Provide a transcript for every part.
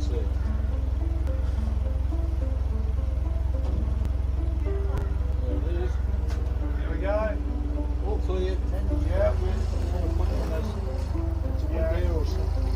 see. There it is. Here we go. All clear. Yeah. Want to put it on this? It's one there or something.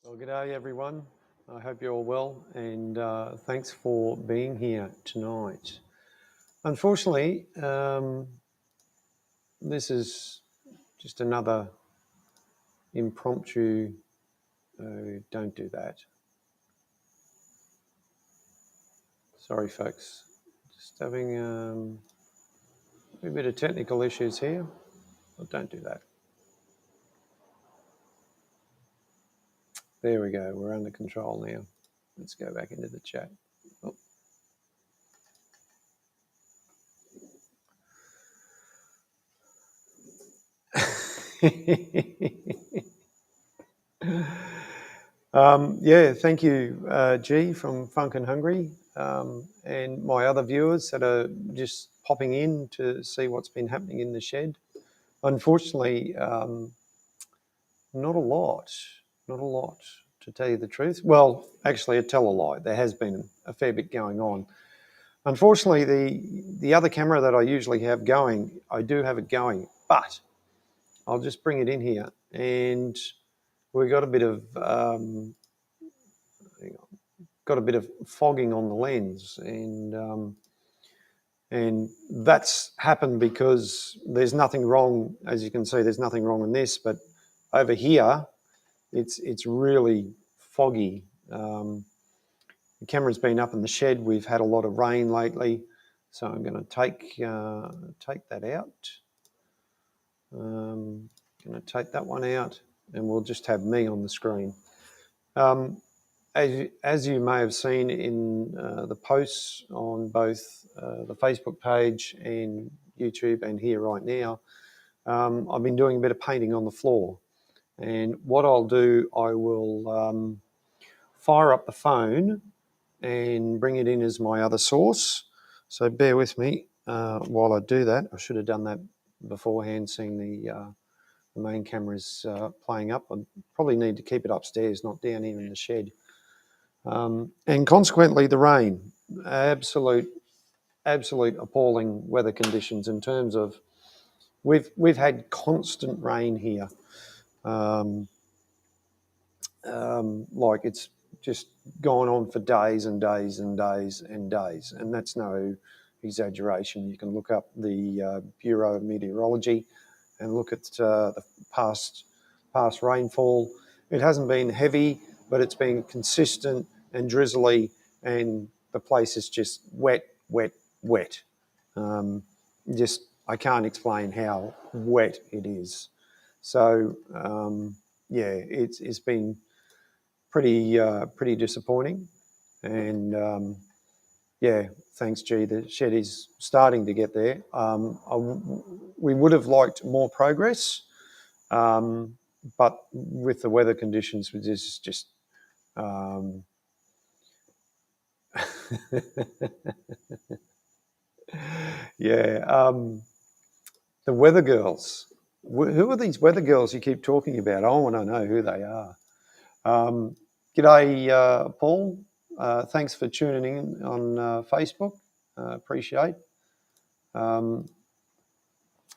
Well, g'day everyone. I hope you're all well, and thanks for being here tonight. Unfortunately, this is just another impromptu. Don't do that. Sorry, folks. Just having a bit of technical issues here. But don't do that. There we go. We're under control now. Let's go back into the chat. Oh. Yeah, thank you, G from Funk and Hungry, and my other viewers that are just popping in to see what's been happening in the shed. Unfortunately, not a lot to tell you the truth. Well, actually, I tell a lie. There has been a fair bit going on. Unfortunately, the other camera that I usually have going, I do have it going, but I'll just bring it in here, and we got a bit of fogging on the lens, and that's happened because there's nothing wrong. As you can see, there's nothing wrong in this, but over here, it's really foggy. The camera's been up in the shed. We've had a lot of rain lately, so I'm going to take that out. I'm going to take that one out, and we'll just have me on the screen. As you may have seen in the posts on both the Facebook page and YouTube and here right now, I've been doing a bit of painting on the floor. And what I'll do, I will fire up the phone and bring it in as my other source. So bear with me while I do that. I should have done that beforehand, seeing the main camera's playing up. I probably need to keep it upstairs, not down here in the shed. And consequently, the rain, absolute appalling weather conditions in terms of we've had constant rain here. Like it's just gone on for days and days and days and days, and that's no exaggeration. You can look up the Bureau of Meteorology and look at the past rainfall. It hasn't been heavy, but it's been consistent and drizzly, and the place is just wet. Just I can't explain how wet it is. So yeah, it's been pretty disappointing, and yeah, thanks, G. The shed is starting to get there. We would have liked more progress. but with the weather conditions, which is just yeah, the weather girls. Who are these weather girls you keep talking about? I want to know who they are. G'day, Paul. Thanks for tuning in on Facebook. Appreciate.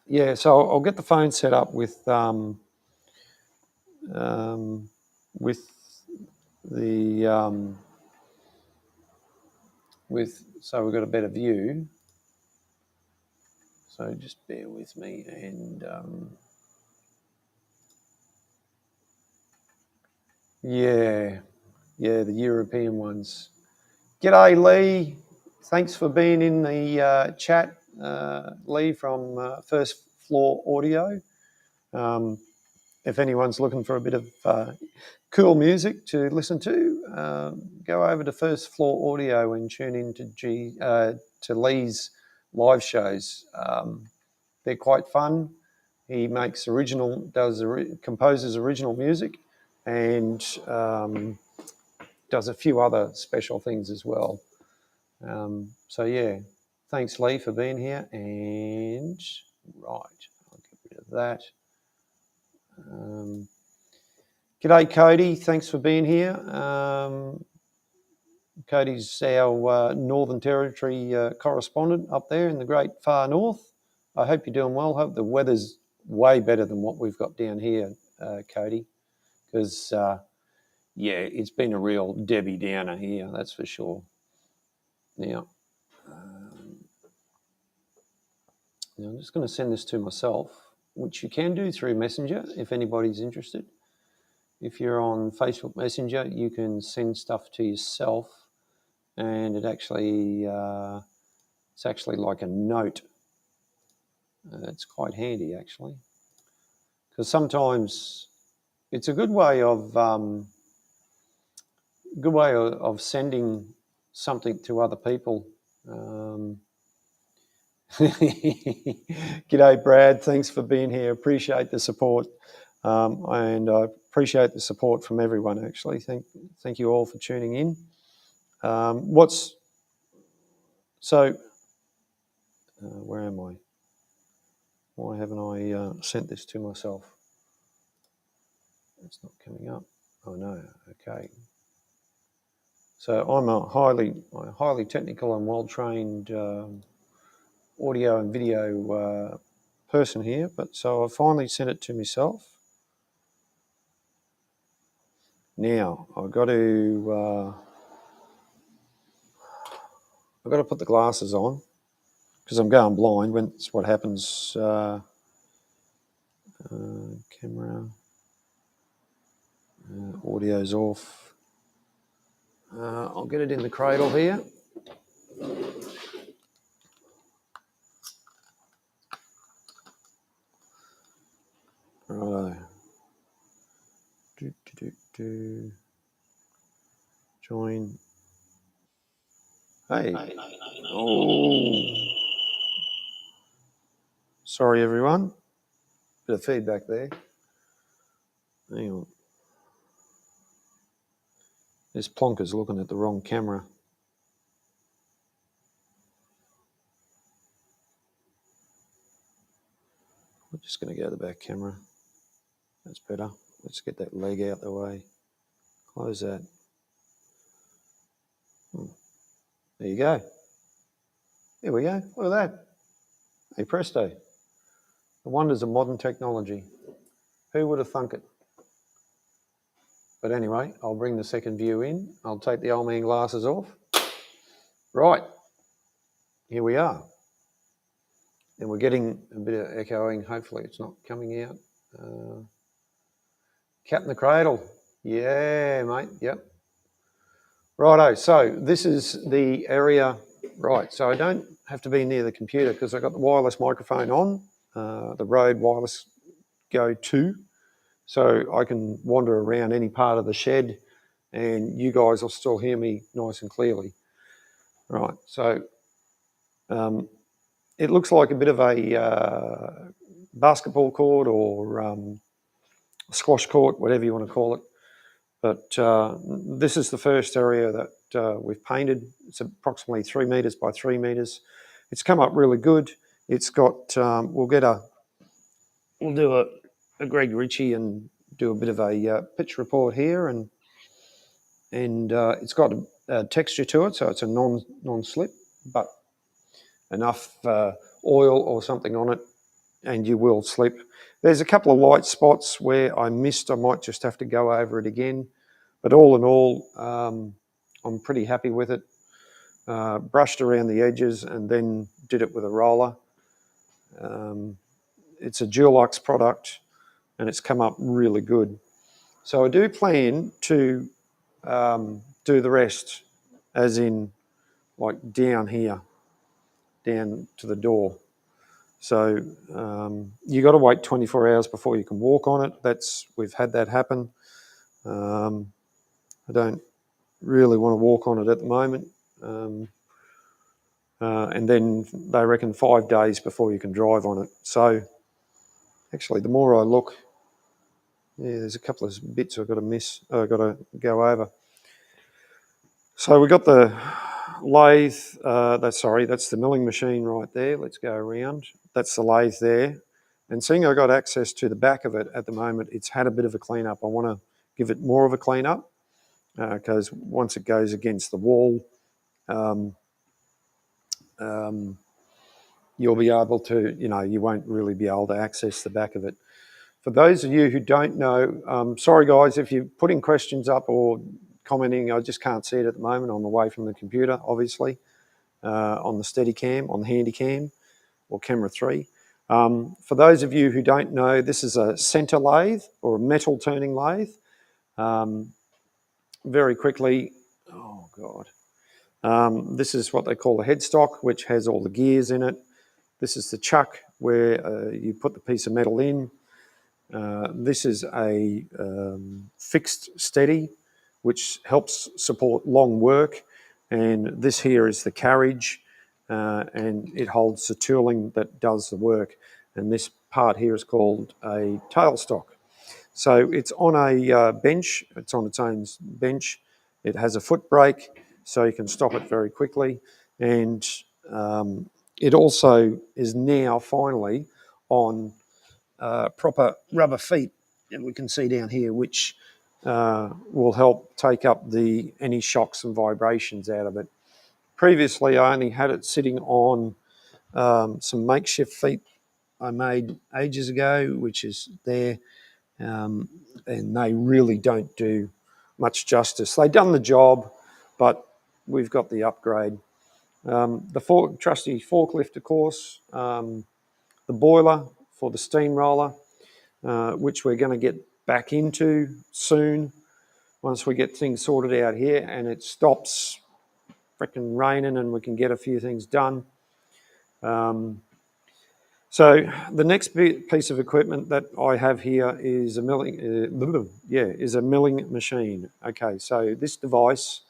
Yeah, so I'll get the phone set up with the so we've got a better view. So just bear with me and yeah, the European ones. G'day, Lee. Thanks for being in the chat, Lee from First Floor Audio. If anyone's looking for a bit of cool music to listen to, go over to First Floor Audio and tune in to Lee's live shows. They're quite fun. He makes composes original music, and does a few other special things as well. So yeah, thanks Lee for being here. And right, I'll get rid of that. G'day Cody, thanks for being here. Cody's our Northern Territory correspondent up there in the great far north. I hope you're doing well. Hope the weather's way better than what we've got down here, Cody, because yeah, it's been a real Debbie Downer here, that's for sure. Now, I'm just going to send this to myself, which you can do through Messenger if anybody's interested. If you're on Facebook Messenger, you can send stuff to yourself, and it's actually like a note. It's quite handy actually, because sometimes it's a good way of sending something to other people. G'day, Brad. Thanks for being here. Appreciate the support, and I appreciate the support from everyone. Actually, thank you all for tuning in. Where am I? Why haven't I sent this to myself? It's not coming up. Oh no. Okay. So I'm a highly technical and well-trained audio and video person here, but so I finally sent it to myself. Now I've got to put the glasses on because I'm going blind. That's what happens. Camera, audio's off. I'll get it in the cradle here. Righto. Join. Hey. Oh. Sorry, everyone. Bit of feedback there. Hang on. This plonker's looking at the wrong camera. I'm just going to go to the back camera. That's better. Let's get that leg out the way. Close that. There you go. There we go. Look at that. Hey, presto. The wonders of modern technology. Who would have thunk it? But anyway, I'll bring the second view in. I'll take the old man glasses off. Right. Here we are. And we're getting a bit of echoing. Hopefully it's not coming out. Cat in the cradle. Yeah, mate. Yep. Righto. So this is the area. Right. So I don't have to be near the computer because I've got the wireless microphone on, the Rode Wireless Go 2. So I can wander around any part of the shed and you guys will still hear me nice and clearly. Right. So it looks like a bit of a basketball court or squash court, whatever you want to call it. But this is the first area that we've painted. It's approximately 3 metres by 3 metres. It's come up really good. It's got, we'll do a Greg Ritchie and do a bit of a pitch report here, and it's got a texture to it, so it's a non-slip, but enough oil or something on it and you will slip. There's a couple of light spots where I missed. I might just have to go over it again. But all in all, I'm pretty happy with it. Brushed around the edges and then did it with a roller. It's a Dulux product and it's come up really good. So I do plan to do the rest, as in like down here, down to the door. So you got to wait 24 hours before you can walk on it. We've had that happen. I don't really want to walk on it at the moment. And then they reckon 5 days before you can drive on it. So actually, the more I look, yeah, there's a couple of bits I've got to go over. So we got the lathe. That's the milling machine right there. Let's go around. That's the lathe there. And seeing I've got access to the back of it at the moment, it's had a bit of a clean up. I want to give it more of a clean up because once it goes against the wall, you'll be able to, you won't really be able to access the back of it. For those of you who don't know, sorry guys, if you're putting questions up or commenting, I just can't see it at the moment. I'm away from the computer, obviously, on the Steadicam, on the Handycam, or Camera 3. For those of you who don't know, this is a centre lathe or a metal turning lathe. Very quickly, oh God. This is what they call a headstock, which has all the gears in it. This is the chuck where you put the piece of metal in. This is a fixed steady, which helps support long work. And this here is the carriage, and it holds the tooling that does the work. And this part here is called a tailstock. So it's on a bench. It's on its own bench. It has a foot brake, so you can stop it very quickly. And it also is now finally on proper rubber feet that we can see down here, which will help take up any shocks and vibrations out of it. Previously, I only had it sitting on some makeshift feet I made ages ago, which is there, and they really don't do much justice. They've done the job, but we've got the upgrade. The trusty forklift, of course, the boiler for the steamroller, which we're going to get back into soon once we get things sorted out here and it stops freaking raining and we can get a few things done. So the next piece of equipment that I have here is a milling machine. Okay, so this device,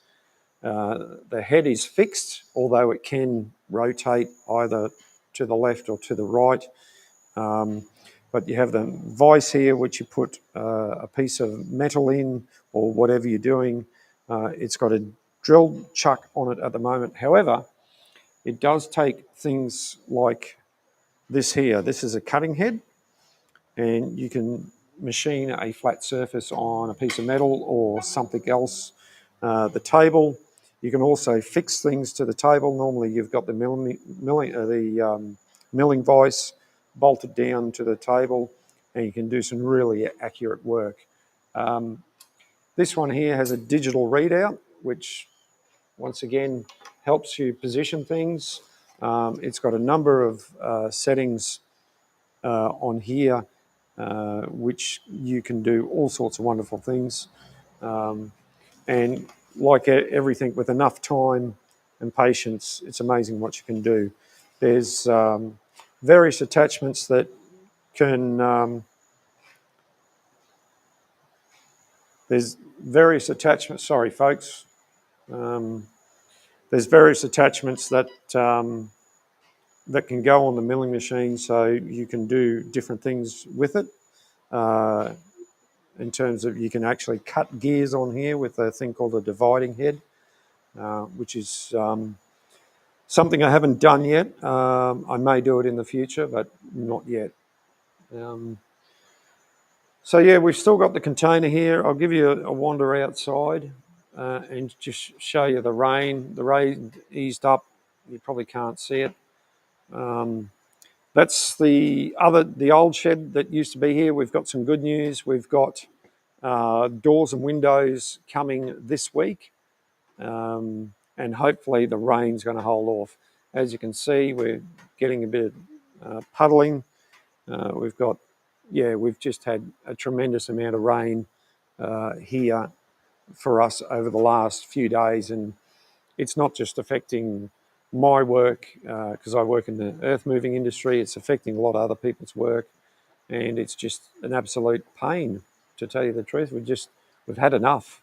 the head is fixed, although it can rotate either to the left or to the right. But you have the vise here, which you put a piece of metal in or whatever you're doing. It's got a drill chuck on it at the moment. However, it does take things like this here. This is a cutting head, and you can machine a flat surface on a piece of metal or something else. The table, you can also fix things to the table. Normally you've got the milling vise bolted down to the table, and you can do some really accurate work. This one here has a digital readout, which once again helps you position things. It's got a number of settings on here, which you can do all sorts of wonderful things. And like everything, with enough time and patience, it's amazing what you can do. There's various attachments that can... there's various attachments, sorry folks. There's various attachments that that can go on the milling machine, so you can do different things with it. in terms of you can actually cut gears on here with a thing called a dividing head, which is something I haven't done yet. I may do it in the future, but not yet. So yeah, we've still got the container here. I'll give you a wander outside and just show you the rain. The rain eased up. You probably can't see it. That's the old shed that used to be here. We've got some good news. We've got doors and windows coming this week, and hopefully the rain's going to hold off. As you can see, we're getting a bit of puddling. We've just had a tremendous amount of rain here for us over the last few days, and it's not just affecting my work because I work in the earth moving industry. It's affecting a lot of other people's work, and it's just an absolute pain, to tell you the truth. We've had enough.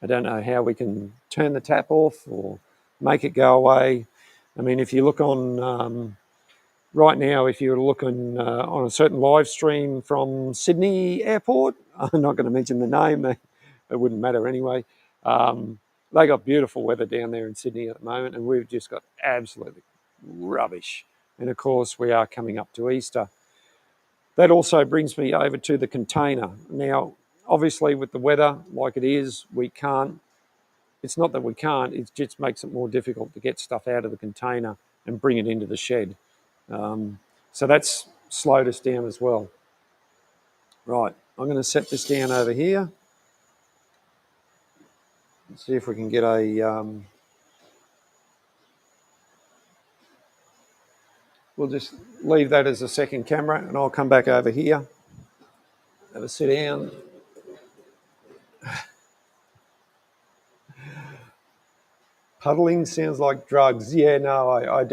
I don't know how we can turn the tap off or make it go away. I mean, if you look on right now, if you're looking on a certain live stream from Sydney Airport, I'm not going to mention the name, it wouldn't matter anyway. They got beautiful weather down there in Sydney at the moment, and we've just got absolutely rubbish. And of course, we are coming up to Easter. That also brings me over to the container. Now, obviously, with the weather like it is, we can't. It's not that we can't, it just makes it more difficult to get stuff out of the container and bring it into the shed. So that's slowed us down as well. Right, I'm going to set this down over here. Let's see if we can get a... we'll just leave that as a second camera, and I'll come back over here. Have a sit down. Puddling sounds like drugs. Yeah, no, I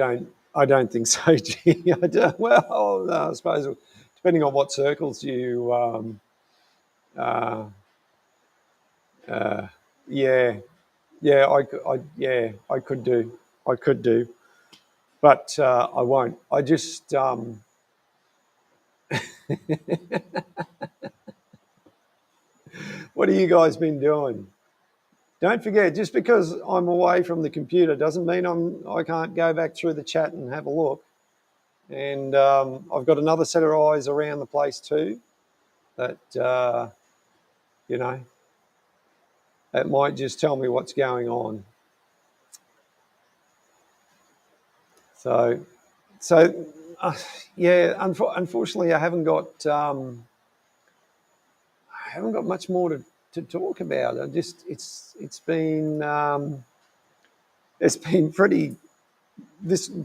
don't think so, G. I don't, well, no, I suppose depending on what circles you... yeah, I could do, but I won't. I just what have you guys been doing? Don't forget, just because I'm away from the computer doesn't mean I can't go back through the chat and have a look. And I've got another set of eyes around the place too that you know, that might just tell me what's going on. So yeah, unfortunately, I haven't got much more to talk about. It's been pretty.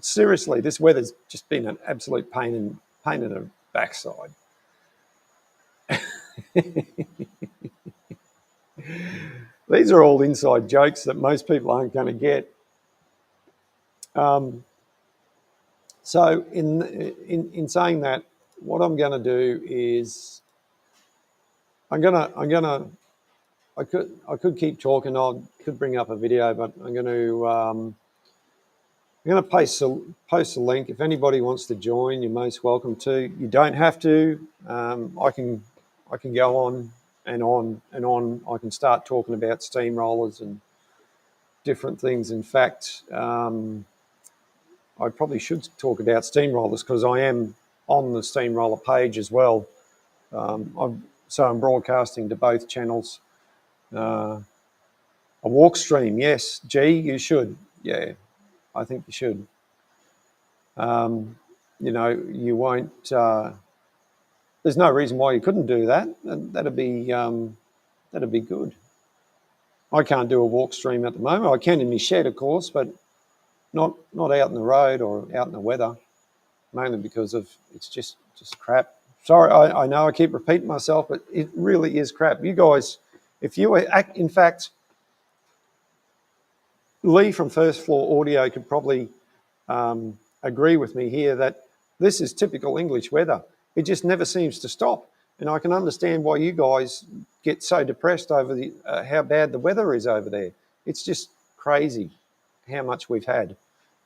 Seriously, this weather's just been an absolute pain in the backside. These are all inside jokes that most people aren't going to get. So in saying that, what I'm going to do is I could keep talking. I could bring up a video, but I'm going to post a link. If anybody wants to join, you're most welcome to. You don't have to. I can go on and on and on. I can start talking about steamrollers and different things. In fact, I probably should talk about steamrollers because I am on the steamroller page as well. So I'm broadcasting to both channels. A walk stream, yes. G, you should. Yeah, I think you should. You won't. There's no reason why you couldn't do that. That'd be good. I can't do a walk stream at the moment. I can in my shed, of course, but not out in the road or out in the weather. Mainly because of it's just crap. Sorry, I know I keep repeating myself, but it really is crap. You guys, if you were, in fact, Lee from First Floor Audio could probably agree with me here that this is typical English weather. It just never seems to stop. And I can understand why you guys get so depressed over how bad the weather is over there. It's just crazy how much we've had.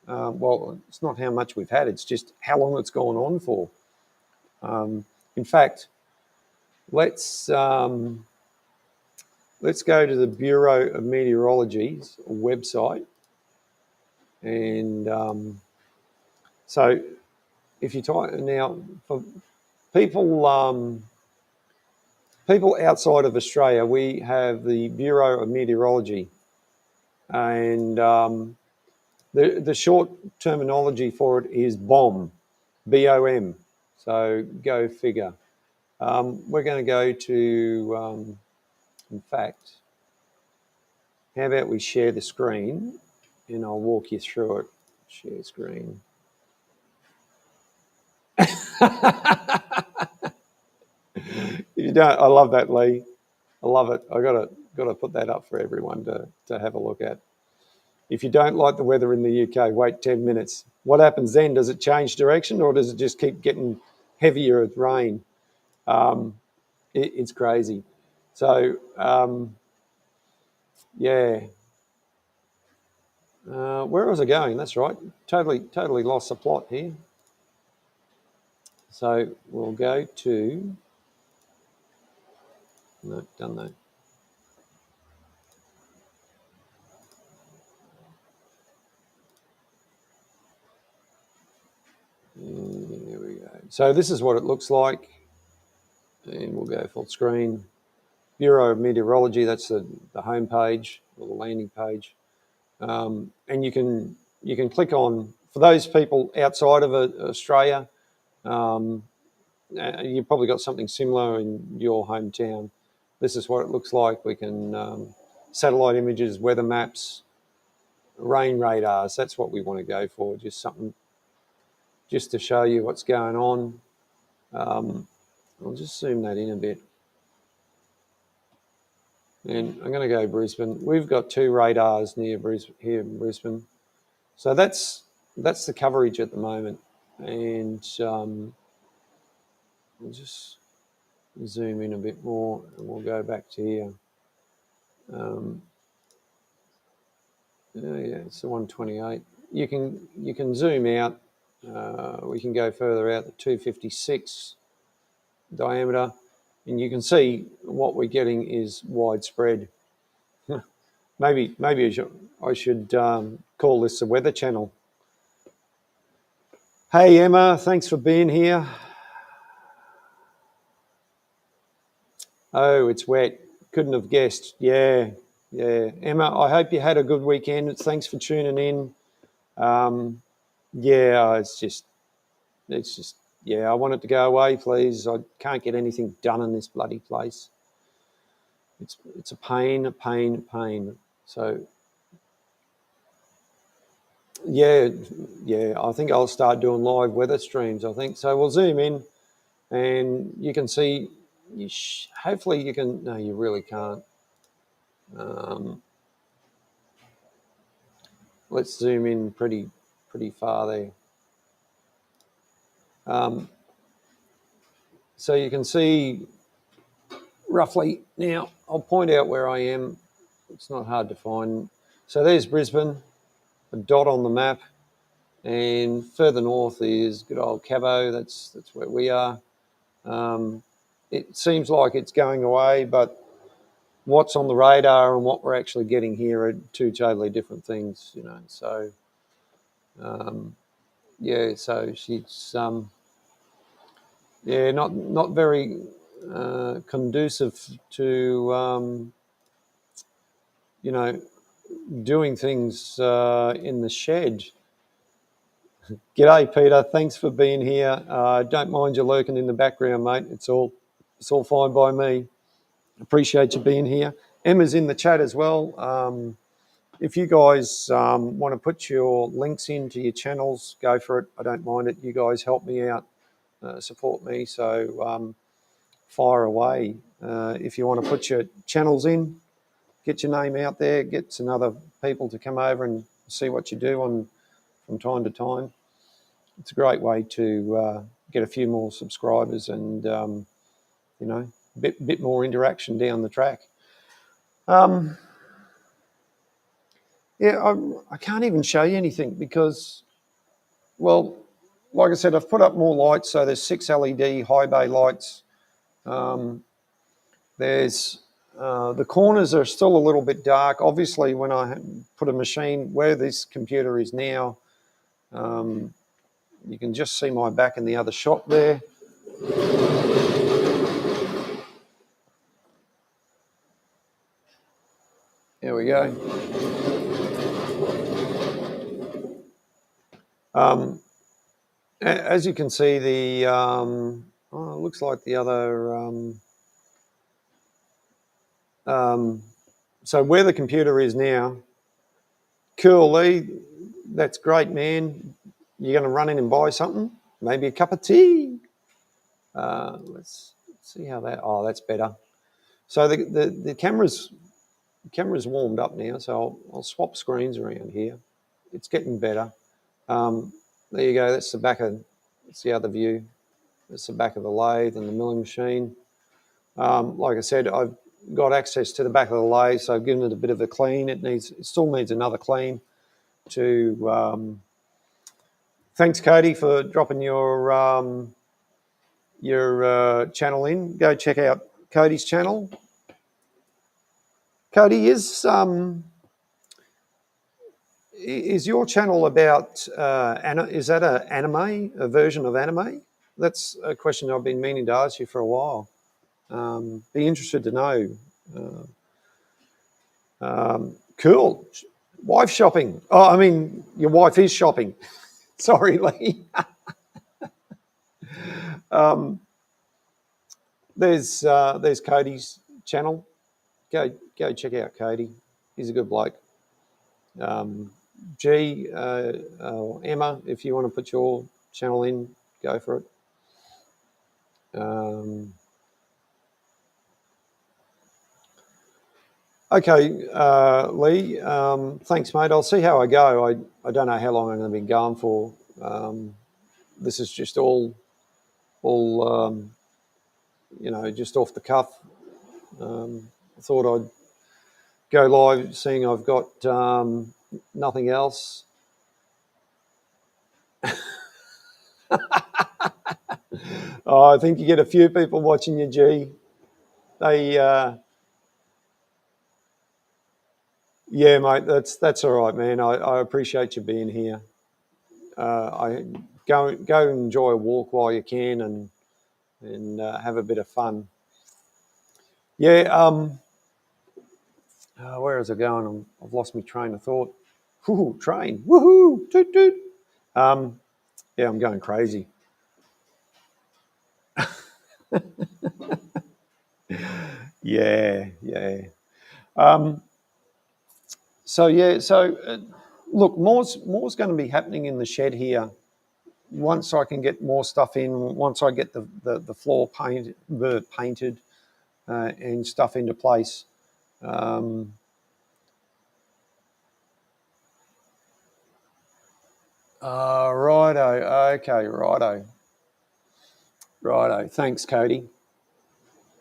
Well, it's not how much we've had, it's just how long it's gone on for. In fact, let's go to the Bureau of Meteorology's website. And so if you type now, for people, people outside of Australia, we have the Bureau of Meteorology. And the short terminology for it is BOM, B-O-M. So go figure. We're going to go to, in fact, how about we share the screen and I'll walk you through it. Share screen. You don't. I love that, Lee. I love it. I got to put that up for everyone to have a look at. If you don't like the weather in the UK, wait 10 minutes. What happens then? Does it change direction or does it just keep getting heavier with rain? It's crazy. So, yeah. Where was I going? That's right. Totally lost the plot here. So we'll go to, no, done that. There we go. So this is what it looks like. And we'll go full screen. Bureau of Meteorology, that's the home page or the landing page. And you can click on, for those people outside of Australia, you've probably got something similar in your hometown. This is what it looks like. We can satellite images, weather maps, rain radars. That's what we want to go for. Just something, just to show you what's going on. I'll just zoom that in a bit. And I'm going to go Brisbane. We've got 2 radars near here in Brisbane. So that's the coverage at the moment. And I'll just zoom in a bit more and we'll go back to here. Yeah, it's the 128. You can zoom out. We can go further out, the 256 diameter, and you can see what we're getting is widespread. maybe I should call this the Weather Channel. Hey Emma, thanks for being here. Oh, it's wet. Couldn't have guessed. Yeah. Emma, I hope you had a good weekend. Thanks for tuning in. Yeah, it's just, yeah, I want it to go away, please. I can't get anything done in this bloody place. It's a pain. So, yeah, I think I'll start doing live weather streams, I think. So we'll zoom in and you can see, hopefully you can, no, you really can't. Let's zoom in pretty far there. So you can see roughly, now I'll point out where I am. It's not hard to find. So there's Brisbane, a dot on the map, and further north is good old Cabo. That's where we are. It seems like it's going away, but what's on the radar and what we're actually getting here are 2 totally different things, you know. So, yeah, so she's, yeah, not very conducive to, you know, doing things in the shed. G'day, Peter. Thanks for being here. Don't mind you lurking in the background, mate. It's all fine by me. Appreciate you being here. Emma's in the chat as well. If you guys want to put your links into your channels, go for it. I don't mind it. You guys help me out, support me. So fire away. If you want to put your channels in, get your name out there, get some other people to come over and see what you do from time to time. It's a great way to get a few more subscribers and, you know, a bit more interaction down the track. Yeah, I can't even show you anything because, well, like I said, I've put up more lights. So there's 6 LED high bay lights. There's the corners are still a little bit dark. Obviously, when I put a machine where this computer is now, you can just see my back in the other shot there. There we go. As you can see, the it looks like the other. So where the computer is now, cool, Lee. That's great, man. You're going to run in and buy something? Maybe a cup of tea? Let's see how that. Oh, that's better. So the camera's warmed up now. So I'll swap screens around here. It's getting better. There you go. That's the back of. That's the other view. That's the back of the lathe and the milling machine. Like I said, I've got access to the back of the lathe, so I've given it a bit of a clean. It still needs another clean. Thanks, Cody, for dropping your channel in. Go check out Cody's channel. Cody, is your channel about is that a version of anime? That's a question I've been meaning to ask you for a while. Be interested to know. Cool. Wife shopping. Oh, I mean, your wife is shopping. Sorry, Lee. There's Cody's channel. Go check out Cody. He's a good bloke. Emma, if you want to put your channel in, go for it. Okay, Lee, thanks, mate. I'll see how I go. I don't know how long I'm going to be going for. This is just all just off the cuff. I thought I'd go live, seeing I've got nothing else. I think you get a few people watching you, G. They, yeah, mate, that's all right, man. I appreciate you being here. I go enjoy a walk while you can and have a bit of fun. Yeah. Where is it going? I've lost my train of thought. Woohoo, train! Woohoo! Toot toot. Yeah, I'm going crazy. Yeah. So look, more's going to be happening in the shed here. Once I can get more stuff in, once I get the floor painted and stuff into place. Righto. Okay, righto. Thanks, Cody.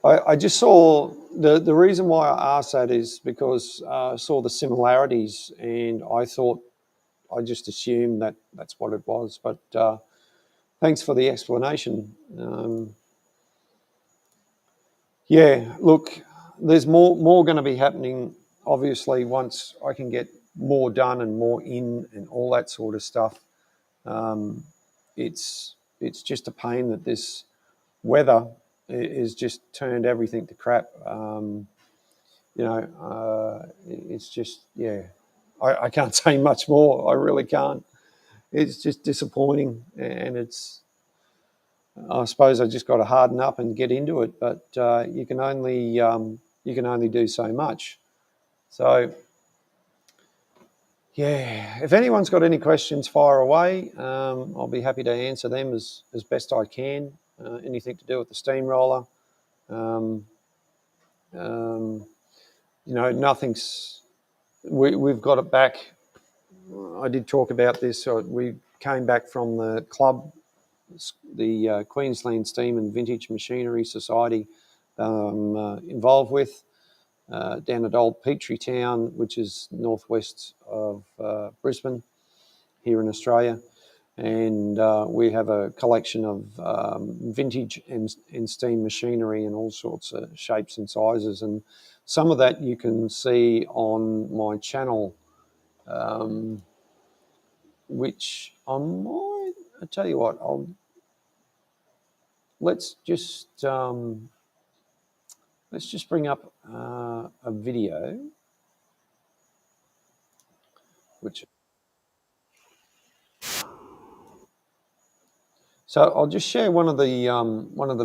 I just saw the reason why I asked that is because I saw the similarities, and I just assumed that's what it was. But thanks for the explanation. Yeah, look, there's more going to be happening. Obviously, once I can get more done and more in and all that sort of stuff. It's just a pain that this weather is just turned everything to crap. It's just, yeah, I can't say much more. I really can't. It's just disappointing, and I suppose I just got to harden up and get into it. But you can only do so much. So yeah, if anyone's got any questions, fire away. I'll be happy to answer them as best I can. Anything to do with the steamroller. Nothing's. We've got it back. I did talk about this. We came back from the club, the Queensland Steam and Vintage Machinery Society, involved with. Down at Old Petrie Town, which is northwest of Brisbane, here in Australia. and we have a collection of vintage and steam machinery in all sorts of shapes and sizes, and some of that you can see on my channel, which I tell you what, let's just bring up a video, which. So I'll just share one of the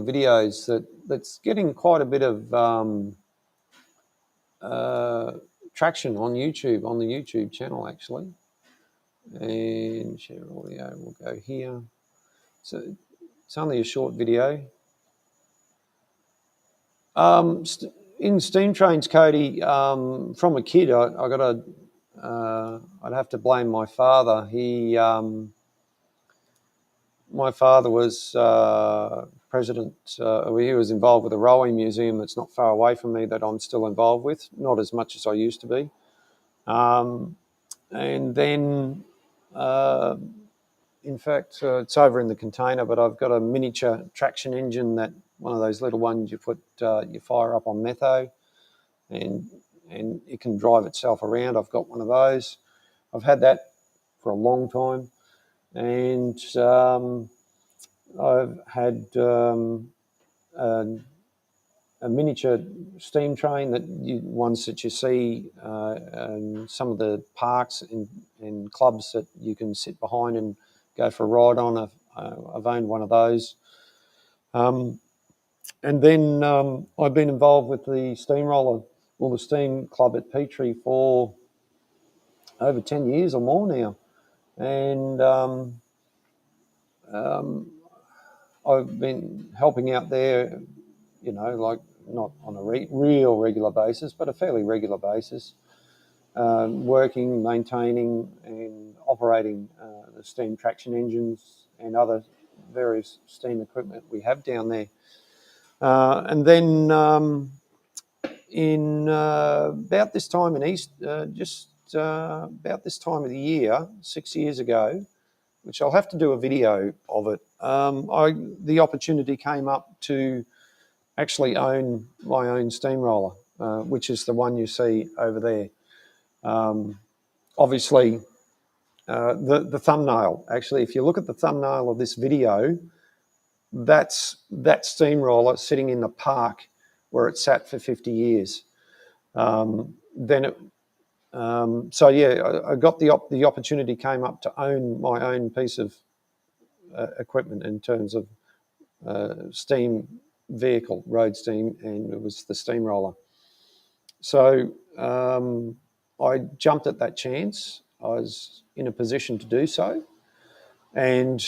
videos that's getting quite a bit of traction on YouTube, on the YouTube channel actually. And share audio. We'll go here. So it's only a short video. In steam trains, Cody, from a kid, I'd have to blame my father. My father was president. He was involved with a railway museum that's not far away from me that I'm still involved with, not as much as I used to be. And then, in fact, it's over in the container, but I've got a miniature traction engine, that one of those little ones you fire up on metho, and it can drive itself around. I've got one of those. I've had that for a long time. And I've had a miniature steam train, ones that you see in some of the parks and clubs that you can sit behind and go for a ride on. I've owned one of those. And then I've been involved with the steamroller, the steam club at Petrie for over 10 years or more now. And I've been helping out there, like not on a real regular basis, but a fairly regular basis, working, maintaining and operating the steam traction engines and other various steam equipment we have down there. And then in about this time in about this time of the year, 6 years ago, which I'll have to do a video of it, the opportunity came up to actually own my own steamroller, which is the one you see over there. Obviously, the thumbnail, actually, if you look at the thumbnail of this video, that's that steamroller sitting in the park where it sat for 50 years. I got the opportunity came up to own my own piece of equipment in terms of steam vehicle, road steam, and it was the steamroller. So I jumped at that chance. I was in a position to do so, and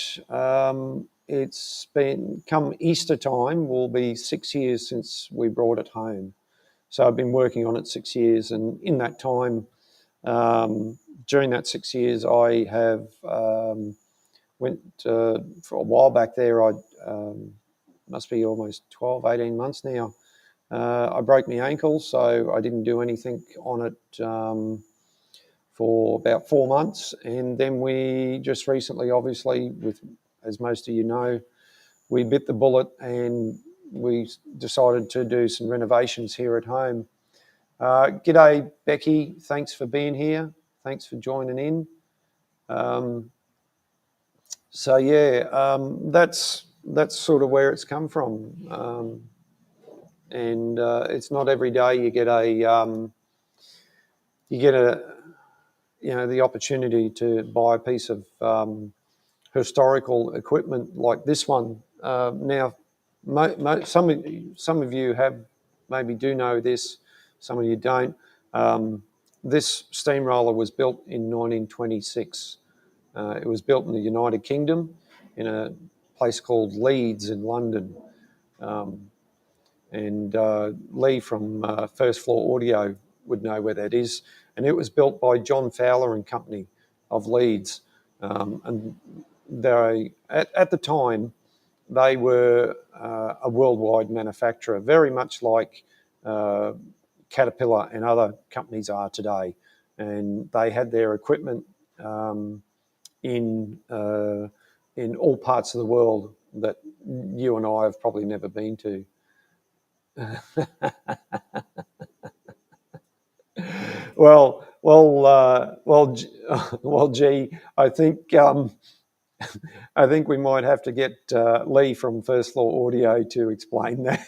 it's been, come Easter time, will be 6 years since we brought it home. So I've been working on it 6 years, and in that time, during that 6 years, I have went for a while back there. I must be almost 12, 18 months now. I broke my ankle, so I didn't do anything on it for about 4 months. And then we just recently, obviously, as most of you know, we bit the bullet and we decided to do some renovations here at home. G'day, Becky. Thanks for being here. Thanks for joining in. That's sort of where it's come from. And it's not every day you get the opportunity to buy a piece of historical equipment like this one. Now, some of you do know this, some of you don't. This steamroller was built in 1926. It was built in the United Kingdom in a place called Leeds in London. And Lee from First Floor Audio would know where that is. And it was built by John Fowler and Company of Leeds. And at the time, they were a worldwide manufacturer, very much like Caterpillar and other companies are today. And they had their equipment in all parts of the world that you and I have probably never been to. Well, gee, I think we might have to get Lee from First Floor Audio to explain that.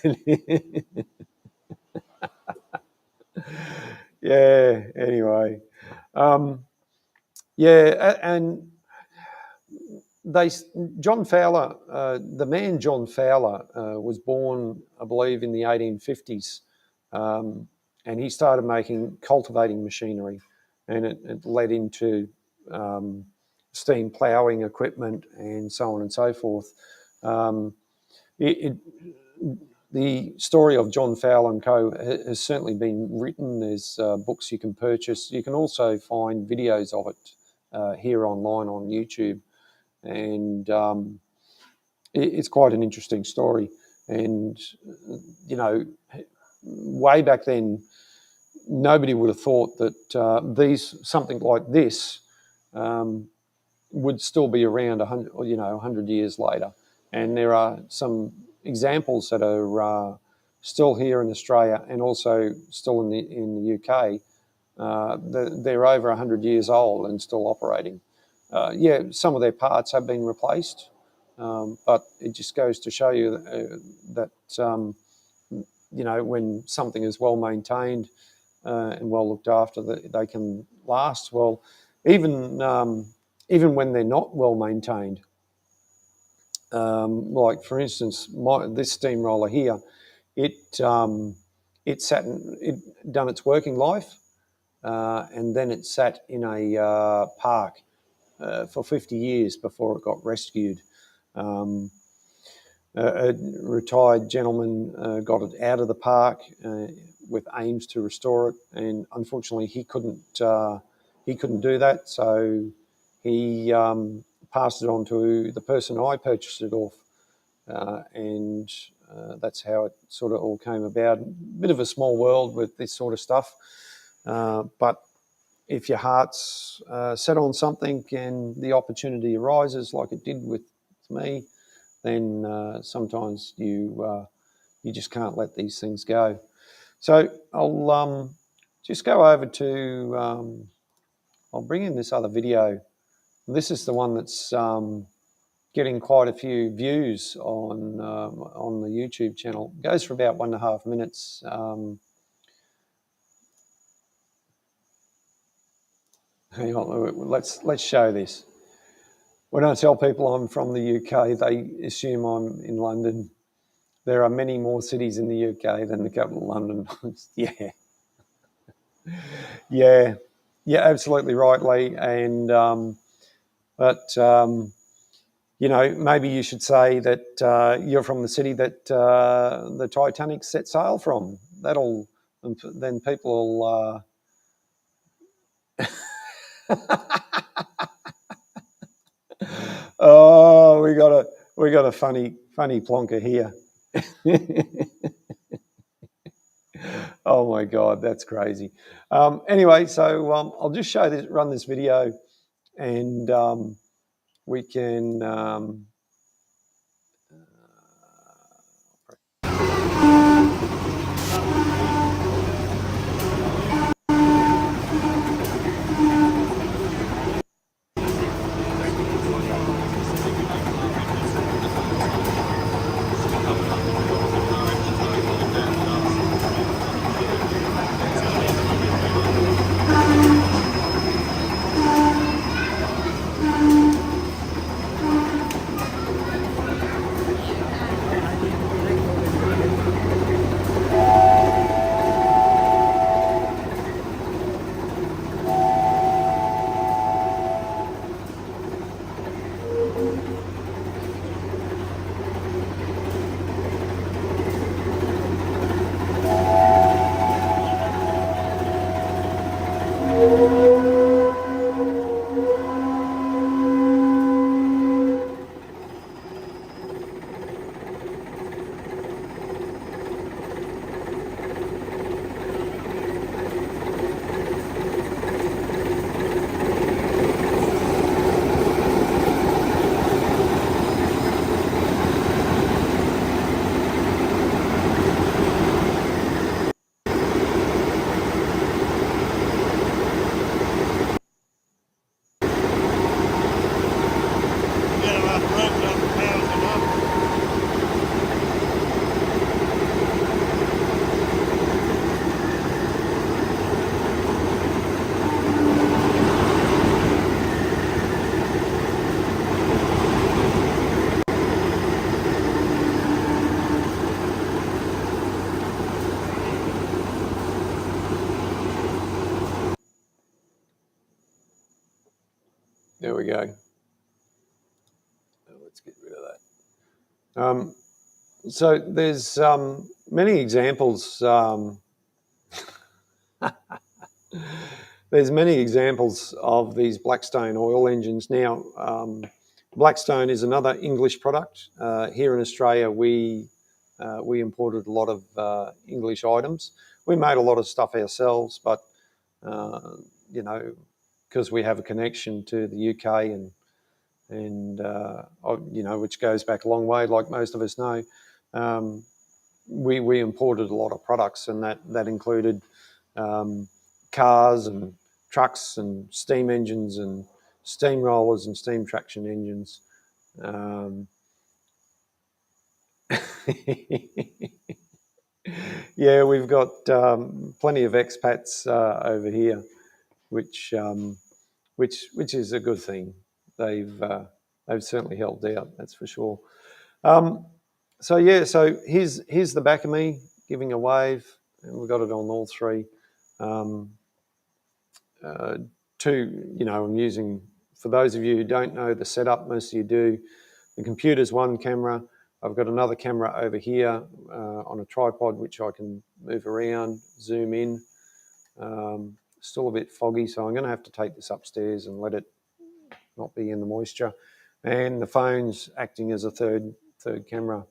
Yeah. Anyway, yeah, and John Fowler, the man John Fowler, was born, I believe, in the 1850s, and he started cultivating machinery, and it led into steam ploughing equipment and so on and so forth. The story of John Fowler and Co. has certainly been written. There's books you can purchase. You can also find videos of it here online on YouTube, and it's quite an interesting story. And, you know, way back then, nobody would have thought that something like this would still be around 100 years later. And there are some examples that are still here in Australia and also still in the UK. They're over 100 years old and still operating. Yeah, some of their parts have been replaced, but it just goes to show you that you know, when something is well maintained and well looked after, they can last. Well, even when they're not well maintained, like for instance, this steamroller here, it done its working life, and then it sat in a park for 50 years before it got rescued. A retired gentleman got it out of the park with aims to restore it, and unfortunately he couldn't do that, so he passed it on to the person I purchased it off, and that's how it sort of all came about. A bit of a small world with this sort of stuff, but if your heart's set on something and the opportunity arises, like it did with me, then sometimes you just can't let these things go. So I'll just go over to, I'll bring in this other video. This is the one that's getting quite a few views on the YouTube channel. It goes for about 1.5 minutes. Hang on, let's show this. When I tell people I'm from the UK, they assume I'm in London. There are many more cities in the UK than the capital, London. Yeah. Yeah, absolutely right, Lee. And you know, maybe you should say that you're from the city that the Titanic set sail from. Then people will. Oh, we got a funny plonker here. Oh my God, that's crazy. Anyway, so I'll just run this video, and we can. There we go. Let's get rid of that. So there's many examples. There's many examples of these Blackstone oil engines. Now, Blackstone is another English product. Here in Australia, we imported a lot of English items. We made a lot of stuff ourselves, but you know, because we have a connection to the UK and you know, which goes back a long way, like most of us know. We imported a lot of products, and that included cars and trucks and steam engines and steamrollers and steam traction engines. Yeah, we've got plenty of expats over here, which is a good thing. They've certainly helped out, that's for sure. So yeah, so here's the back of me giving a wave, and we've got it on all three. You know, I'm using, for those of you who don't know the setup, most of you do, the computer's one camera. I've got another camera over here on a tripod, which I can move around, zoom in. Still a bit foggy, so I'm going to have to take this upstairs and let it not be in the moisture. And the phone's acting as a third camera.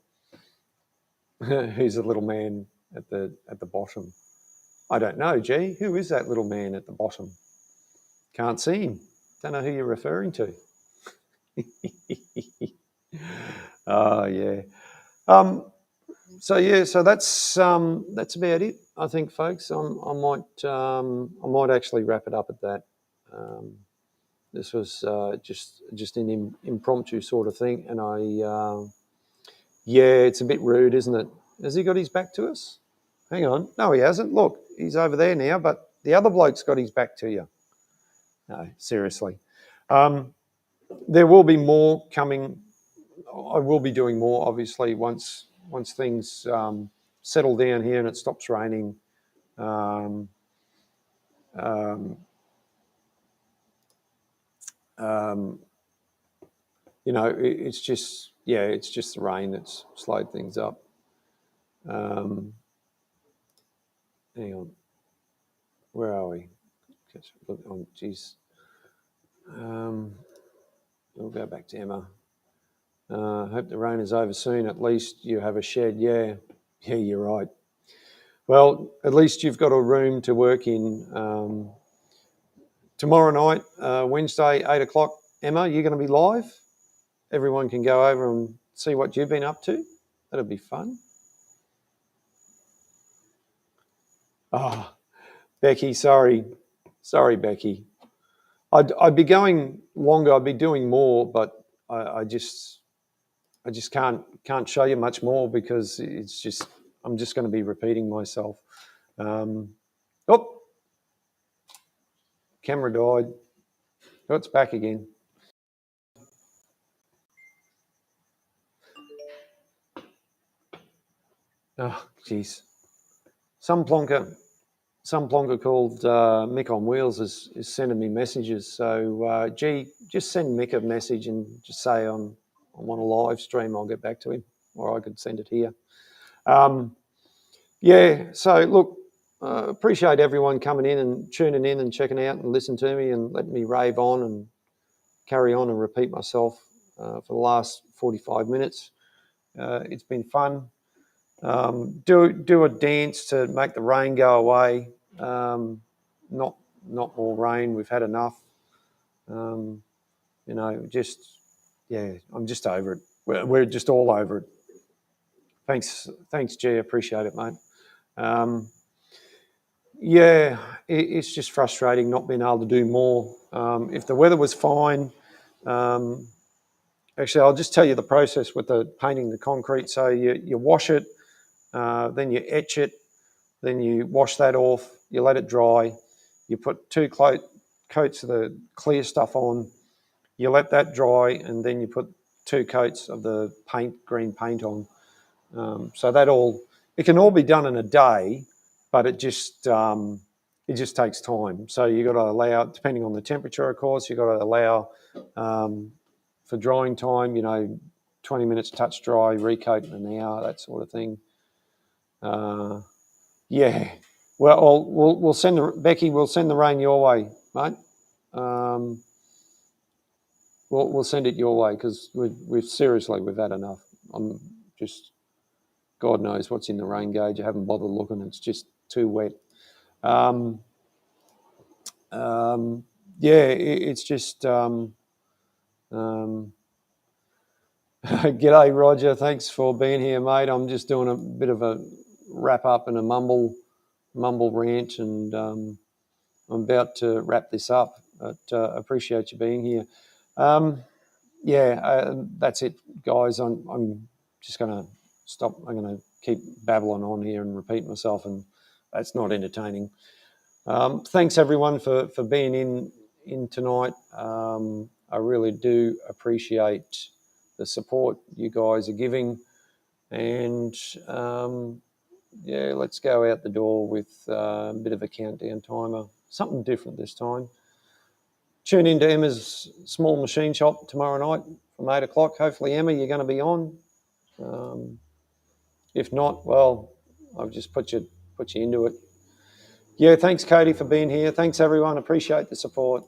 Who's the little man at the bottom? I don't know, G. Who is that little man at the bottom? Can't see him. Don't know who you're referring to. Oh yeah. So yeah, so that's about it, I think, folks. I might actually wrap it up at that. This was just an impromptu sort of thing, and yeah, it's a bit rude, isn't it? Has he got his back to us? Hang on. No, he hasn't. Look, he's over there now, but the other bloke's got his back to you. No, seriously. There will be more coming. I will be doing more, obviously, once things settle down here and it stops raining. You know, it's just the rain that's slowed things up. Hang on, where are we? Look, oh, geez. We'll go back to Emma. Hope the rain is over soon. At least you have a shed. Yeah, you're right. Well, at least you've got a room to work in. Tomorrow night, Wednesday, 8 o'clock, Emma, you're going to be live. Everyone can go over and see what you've been up to. That'll be fun. Oh, Becky, sorry, Becky. I'd be going longer. I'd be doing more, but I just can't show you much more because I'm just going to be repeating myself. Oh, camera died. Oh, it's back again. Oh, geez. Some plonker called Mick on Wheels is sending me messages. So, G, just send Mick a message and just say I want a live stream. I'll get back to him, or I could send it here. Yeah, so look, appreciate everyone coming in and tuning in and checking out and listening to me and letting me rave on and carry on and repeat myself for the last 45 minutes. It's been fun. Do a dance to make the rain go away. Not more rain. We've had enough. You know, I'm just over it. We're just all over it. Thanks, G. Appreciate it, mate. Yeah, it's just frustrating not being able to do more. If the weather was fine, actually, I'll just tell you the process with the painting the concrete. So you wash it, then you etch it, then you wash that off, you let it dry, you put 2 coats of the clear stuff on, you let that dry, and then you put 2 coats of the green paint on. So it can all be done in a day, but it just it just takes time. So you got to allow, depending on the temperature, of course, you got to allow for drying time. 20 minutes touch dry, recoat in an hour, that sort of thing. Yeah. Well, we'll send Becky. We'll send the rain your way, mate. We'll send it your way because we've seriously we've had enough. I'm just, God knows what's in the rain gauge. I haven't bothered looking. It's just too wet. It's just. G'day, Roger. Thanks for being here, mate. I'm just doing a bit of a wrap up and a mumble rant, and I'm about to wrap this up. But appreciate you being here. That's it, guys. I'm just going to stop. I'm going to keep babbling on here and repeat myself, and that's not entertaining. Thanks everyone for being in tonight. I really do appreciate the support you guys are giving, and let's go out the door with a bit of a countdown timer, something different this time. Tune into Emma's Small Machine Shop tomorrow night from 8 o'clock. Hopefully, Emma, you're going to be on. If not, well, I've just put you into it. Yeah, thanks, Cody, for being here. Thanks, everyone. Appreciate the support.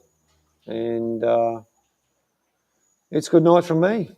And it's good night from me.